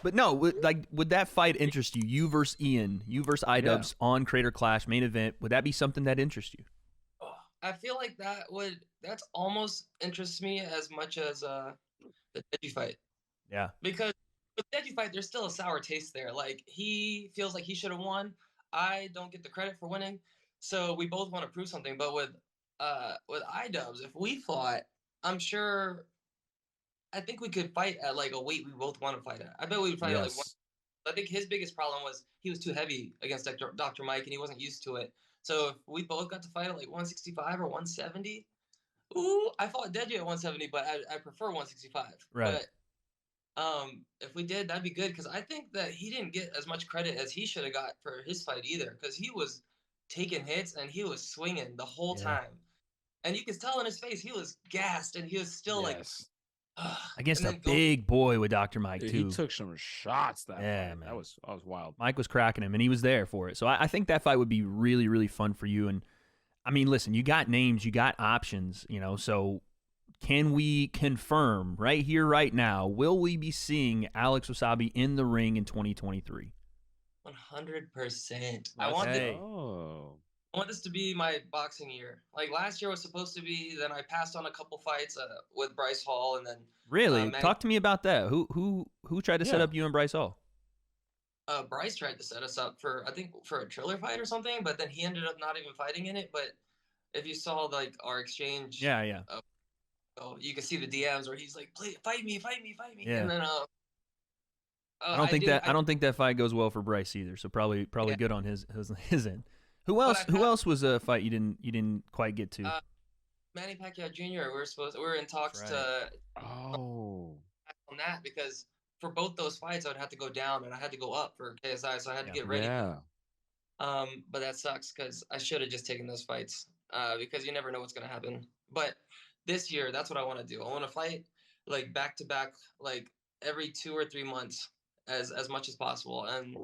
But no, would that fight interest you? You versus Ian, you versus iDubbbz on Creator Clash main event. Would that be something that interests you? I feel like that's almost interests me as much as the Deji fight. Yeah. Because with the Deji fight, there's still a sour taste there. Like, he feels like he should have won. I don't get the credit for winning. So we both want to prove something. But with iDubbbz, if we fought, I'm sure I think we could fight at like a weight we both want to fight at. I bet we would fight at like one. I think his biggest problem was he was too heavy against Dr. Mike, and he wasn't used to it. So if we both got to fight at like 165 or 170, ooh, I fought Deji at 170, but I prefer 165. Right. But if we did, that'd be good, because I think that he didn't get as much credit as he should have got for his fight either, because he was taking hits and he was swinging the whole time. And you could tell in his face he was gassed, and he was still like... Against a big boy with Dr. Mike, too. He took some shots that fight. Man. That was wild. Mike was cracking him, and he was there for it. So I think that fight would be really, really fun for you. And, I mean, listen, you got names, you got options, so can we confirm right here, right now, will we be seeing Alex Wassabi in the ring in 2023? 100%. I want this to be my boxing year. Like, last year was supposed to be, then I passed on a couple fights with Bryce Hall, and then... Really? Talk to me about that. Who tried to set up you and Bryce Hall? Bryce tried to set us up for a Triller fight or something, but then he ended up not even fighting in it. But if you saw, like, our exchange... Yeah. You can see the DMs where he's like, "Please, fight me. Yeah. And then... I don't think that fight goes well for Bryce either. So probably good on his end. Who else was a fight you didn't quite get to? Manny Pacquiao Jr. We were in talks on that, because for both those fights I would have to go down and I had to go up for KSI, so I had to get ready. Yeah. But that sucks, because I should have just taken those fights, because you never know what's gonna happen. But this year, that's what I want to do. I want to fight like back to back, like every 2 or 3 months, as much as possible. And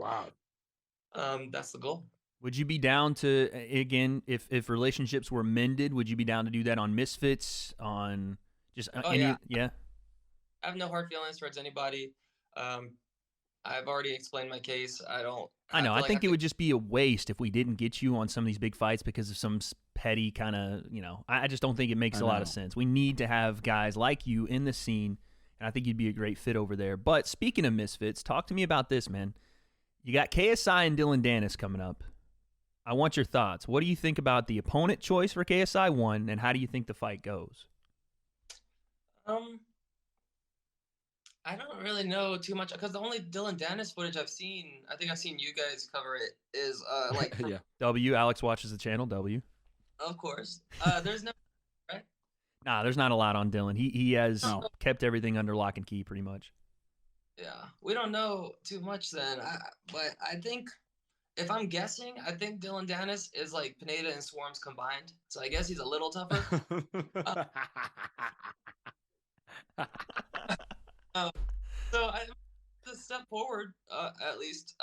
that's the goal. Would you be down to, again, if relationships were mended, would you be down to do that on Misfits, on just yeah? I have no hard feelings towards anybody. I've already explained my case. I know. I think it would just be a waste if we didn't get you on some of these big fights because of some petty kind of, I just don't think it makes a lot of sense. We need to have guys like you in the scene, and I think you'd be a great fit over there. But speaking of Misfits, talk to me about this, man. You got KSI and Dillon Danis coming up. I want your thoughts. What do you think about the opponent choice for KSI 1, and how do you think the fight goes? I don't really know too much, because the only Dillon Danis footage I've seen, I think I've seen you guys cover it, is like W. Alex watches the channel. W. Of course. There's no right. Nah, there's not a lot on Dillon. He has kept everything under lock and key pretty much. Yeah, we don't know too much then. But I think, if I'm guessing, I think Dillon Danis is like Pineda and Swarms combined. So I guess he's a little tougher. So I just step forward, at least.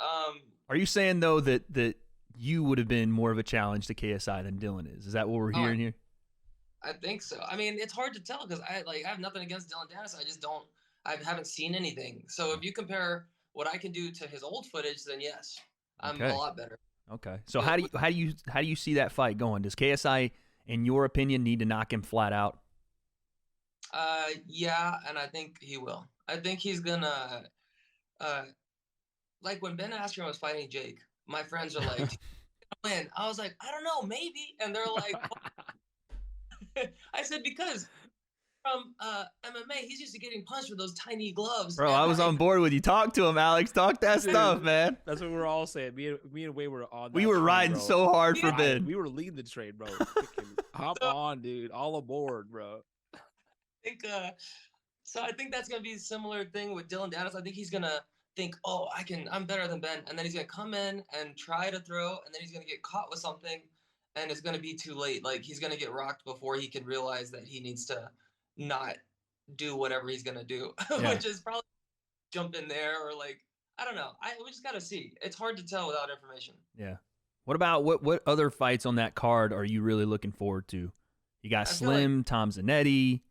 Are you saying, though, that you would have been more of a challenge to KSI than Dillon is? Is that what we're hearing here? I think so. I mean, it's hard to tell, because I have nothing against Dillon Danis. I haven't seen anything. So if you compare what I can do to his old footage, then yes, I'm a lot better. Okay. So how do you see that fight going? Does KSI, in your opinion, need to knock him flat out? Yeah, and I think he will. I think he's gonna, like when Ben Askren was fighting Jake, my friends are like, "Win." I was like, "I don't know, maybe," and they're like, I said, because from MMA, he's used to getting punched with those tiny gloves. Bro, I was on board with you. Talk to him, Alex. Talk that stuff, man. That's what we're all saying. Me and Wade were on that. We were riding so hard for Ben. We were leading the train, bro. Hop on, dude. All aboard, bro. So I think that's gonna be a similar thing with Dillon Danis. I think he's gonna think, "Oh, I'm better than Ben," and then he's gonna come in and try to throw, and then he's gonna get caught with something, and it's gonna be too late. Like, he's gonna get rocked before he can realize that he needs to not do whatever he's gonna do, which is probably jump in there, or like, I don't know. We just gotta see. It's hard to tell without information. Yeah. What about what other fights on that card are you really looking forward to? You got Slim, Tom Zanetti.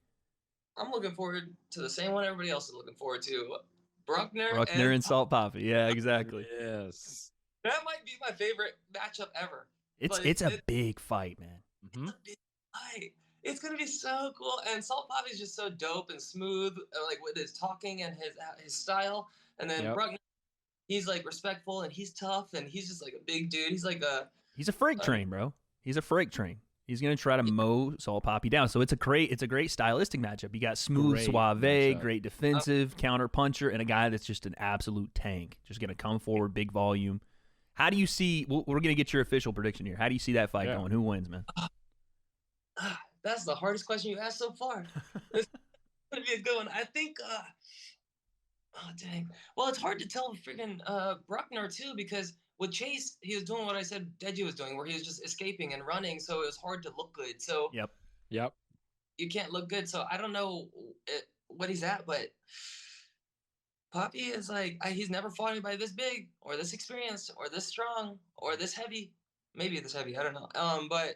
I'm looking forward to the same one everybody else is looking forward to. Bruckner and Salt Poppy. Yeah, exactly. Yes. That might be my favorite matchup ever. It's a big fight, man. It's a big fight. It's gonna be so cool, and Salt Poppy's just so dope and smooth, like with his talking and his style. And then Bruckner, he's like respectful and he's tough and he's just like a big dude. He's a freight train, bro. He's a freight train. He's gonna try to mow Salt Poppy down. So it's a great stylistic matchup. You got smooth, suave, great defensive counter puncher, and a guy that's just an absolute tank. Just gonna come forward, big volume. How do you see? We're gonna get your official prediction here. How do you see that fight going? Who wins, man? That's the hardest question you asked so far. It's gonna be a good one. I think. Oh dang. Well, it's hard to tell freaking Bruckner too, because with Chase, he was doing what I said Deji was doing, where he was just escaping and running, so it was hard to look good. So yep. You can't look good. So I don't know what he's at, but Poppy is like he's never fought anybody this big or this experienced or this strong or this heavy. Maybe this heavy. I don't know. But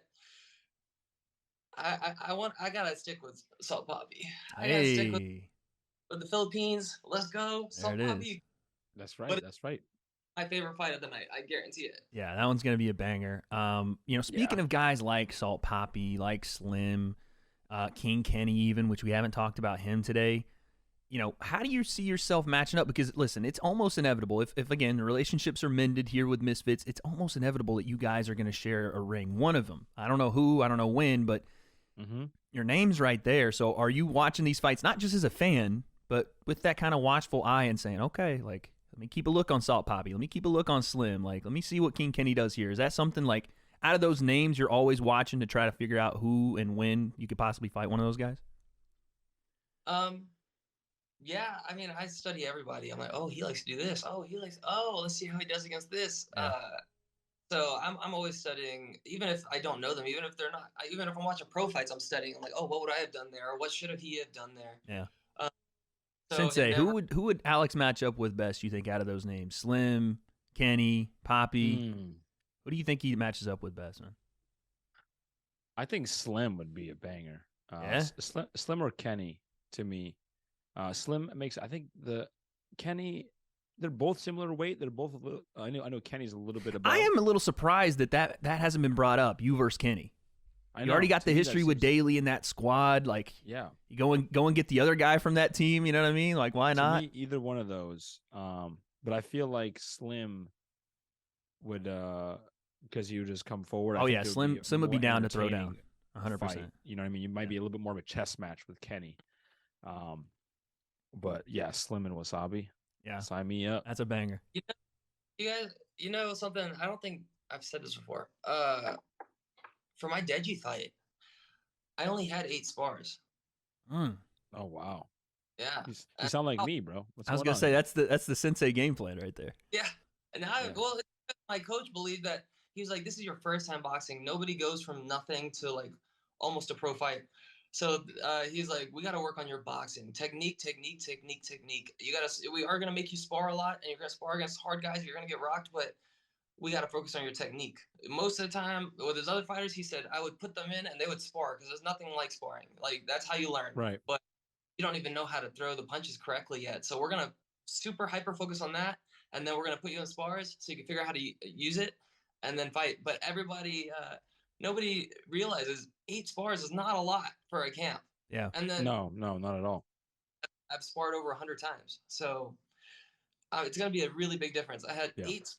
I gotta stick with Salt Poppy. I gotta stick with the Philippines. Let's go, Salt Poppy. That's right. That's right. My favorite fight of the night. I guarantee it. Yeah, that one's gonna be a banger. Speaking of guys like Salt Poppy, like Slim, King Kenny, even, which we haven't talked about him today. How do you see yourself matching up? Because listen, it's almost inevitable. If again the relationships are mended here with Misfits, it's almost inevitable that you guys are going to share a ring. One of them. I don't know who, I don't know when, but your name's right there. So are you watching these fights not just as a fan, but with that kind of watchful eye and saying, okay, like let me keep a look on Salt Poppy, let me keep a look on Slim, like let me see what King Kenny does here. Is that something like out of those names you're always watching to try to figure out who and when you could possibly fight one of those guys? Yeah, I mean, I study everybody. I'm like, oh, he likes to do this. Let's see how he does against this. Yeah. So I'm always studying, even if I don't know them, even if they're not, even if I'm watching pro fights, I'm studying. I'm like, oh, what would I have done there? Or what should he have done there? Yeah. Sensei, who would Alex match up with best, you think, out of those names? Slim, Kenny, Poppy? Who do you think he matches up with best, man? I think Slim would be a banger. Yeah? Slim or Kenny, to me. Slim makes, I think Kenny, they're both similar weight. They're both a little, I know Kenny's a little bit above. I am a little surprised that hasn't been brought up, you versus Kenny. You already got the history with Daly in that squad. Like, yeah, you go and get the other guy from that team. You know what I mean? Like, why not? Me, either one of those. But I feel like Slim would, because he would just come forward. Oh yeah, Slim would be down to throw down, 100%. You know what I mean? You might be a little bit more of a chess match with Kenny. But yeah, Slim and Wassabi. Yeah, sign me up. That's a banger. You guys, something? I don't think I've said this before. For my Deji fight, I only had 8 spars. Oh wow. Yeah. You sound like me, bro. I was gonna say that's the Sensei game plan right there. Yeah. And now, my coach believed that. He was like, "This is your first time boxing. Nobody goes from nothing to like almost a pro fight." So he's like, "We got to work on your boxing technique. We are gonna make you spar a lot, and you're gonna spar against hard guys. You're gonna get rocked, but we got to focus on your technique." Most of the time, with his other fighters, he said I would put them in and they would spar because there's nothing like sparring. Like that's how you learn. Right. But you don't even know how to throw the punches correctly yet. So we're gonna super hyper focus on that, and then we're gonna put you in spars so you can figure out how to use it, and then fight. But everybody, nobody realizes 8 spars is not a lot for a camp. Yeah. And then no, not at all. I've sparred over 100 times, so it's gonna be a really big difference. I had 8.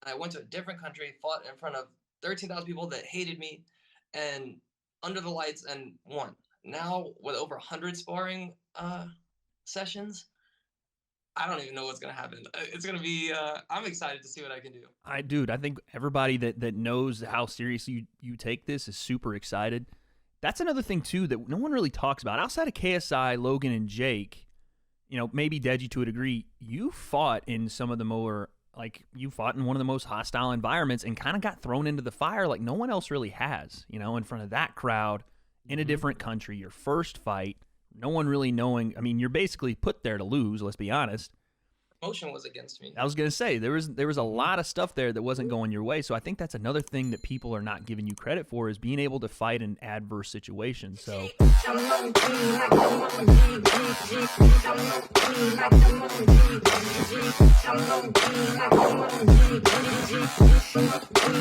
I went to a different country, fought in front of 13,000 people that hated me, and under the lights, and won. Now with over 100 sparring sessions, I don't even know what's gonna happen. It's gonna be. I'm excited to see what I can do. I think everybody that knows how seriously you take this is super excited. That's another thing too that no one really talks about outside of KSI, Logan, and Jake. Maybe Deji to a degree. You fought in some of the more. Like, you fought in one of the most hostile environments and kind of got thrown into the fire like no one else really has, in front of that crowd, in a different country, your first fight, no one really knowing. I mean, you're basically put there to lose, let's be honest. motion was against me. I was gonna say there was a lot of stuff there that wasn't going your way. So I think that's another thing that people are not giving you credit for is being able to fight in adverse situations. So.